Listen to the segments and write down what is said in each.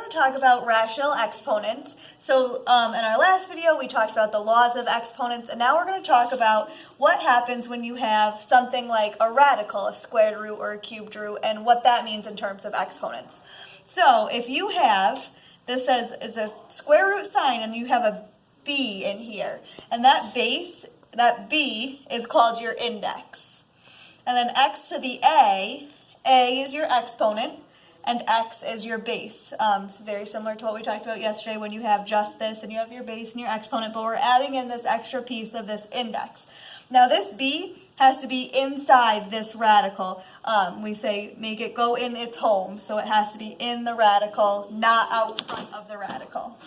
going to talk about rational exponents. So in our last video we talked about the laws of exponents, and now we're going to talk about what happens when you have something like a radical, a squared root or a cubed root, and what that means in terms of exponents. So if you have, this says is a square root sign and you have a b in here, and that b is called your index. And then x to the a is your exponent, and x is your base. It's very similar to what we talked about yesterday when you have just this and you have your base and your exponent, but we're adding in this extra piece of this index. Now this b has to be inside this radical. We say make it go in its home, so it has to be in the radical, not out front of the radical.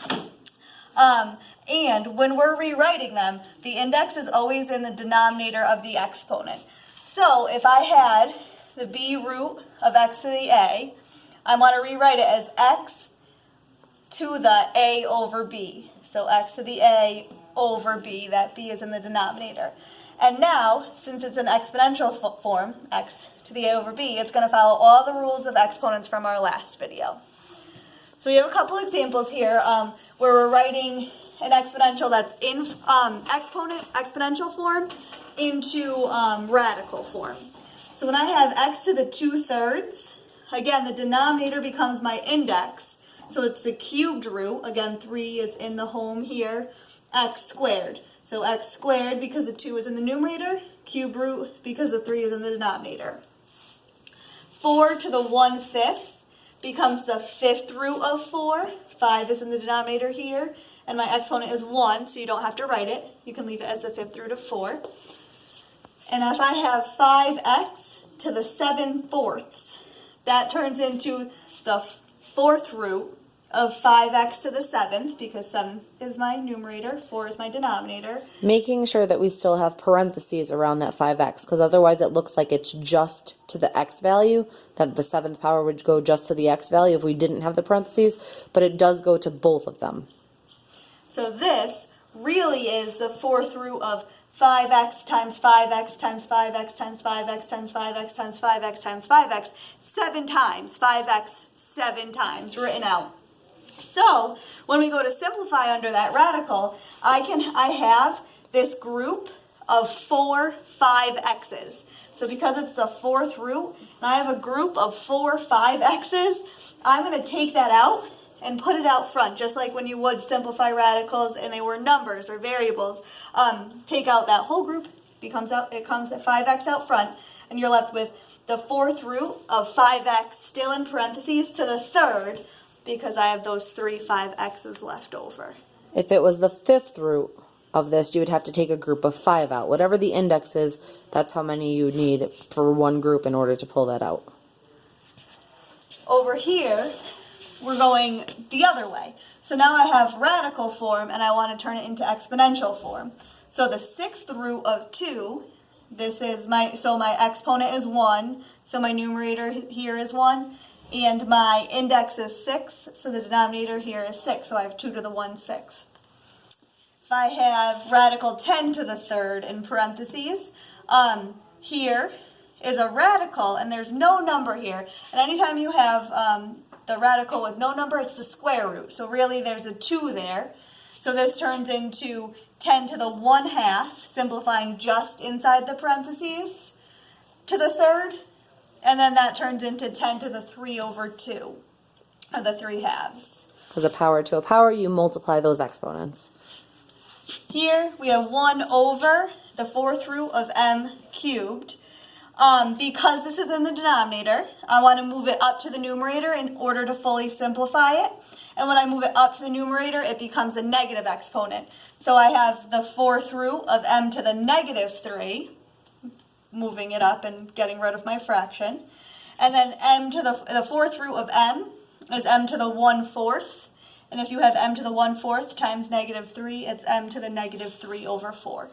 And when we're rewriting them, the index is always in the denominator of the exponent. So if I had the b root of x to the a, I want to rewrite it as x to the a over b. So x to the a over b, that b is in the denominator. And now, since it's an exponential form, x to the a over b, it's going to follow all the rules of exponents from our last video. So we have a couple examples here where we're writing an exponential that's in exponential form into radical form. So when I have x to the 2/3, again, the denominator becomes my index. So it's the cubed root. Again, 3 is in the home here. X squared. So x squared because the 2 is in the numerator. Cube root because the 3 is in the denominator. 4 to the 1/5 becomes the 5th root of 4. 5 is in the denominator here. And my exponent is 1, so you don't have to write it. You can leave it as the 5th root of 4. And if I have 5x to the 7/4, that turns into the 4th root of 5x to the 7th, because 7 is my numerator, 4 is my denominator. Making sure that we still have parentheses around that 5x, because otherwise it looks like it's just to the x value, that the 7th power would go just to the x value if we didn't have the parentheses, but it does go to both of them. So this really is the 4th root of 5x times 5x times 5x times 5x times 5x times 5x times 5x 7 times, 5x 7 times written out. So when we go to simplify under that radical, I have this group of 4 5x's. So because it's the 4th root, and I have a group of 4 5x's, I'm going to take that out and put it out front, just like when you would simplify radicals and they were numbers or variables. Take out that whole group, it comes at 5x out front, and you're left with the 4th root of 5x still in parentheses to the 3rd, because I have those 3 5x's left over. If it was the 5th root of this, you would have to take a group of 5 out. Whatever the index is, that's how many you would need for one group in order to pull that out. Over here, we're going the other way. So now I have radical form and I want to turn it into exponential form. So the 6th root of 2, my exponent is 1, so my numerator here is 1, and my index is 6, so the denominator here is 6, so I have 2 to the 1/6. If I have radical 10 to the 3rd in parentheses, here is a radical and there's no number here, and anytime you have the radical with no number, it's the square root. So really there's a 2 there. So this turns into 10 to the 1/2, simplifying just inside the parentheses, to the 3rd. And then that turns into 10 to the 3/2, or the 3/2. Because a power to a power, you multiply those exponents. Here we have 1 over the 4th root of m cubed. Because this is in the denominator, I want to move it up to the numerator in order to fully simplify it. And when I move it up to the numerator, it becomes a negative exponent. So I have the 4th root of m to the -3, moving it up and getting rid of my fraction. And then the 4th root of m is m to the 1/4. And if you have m to the 1/4 times -3, it's m to the -3/4.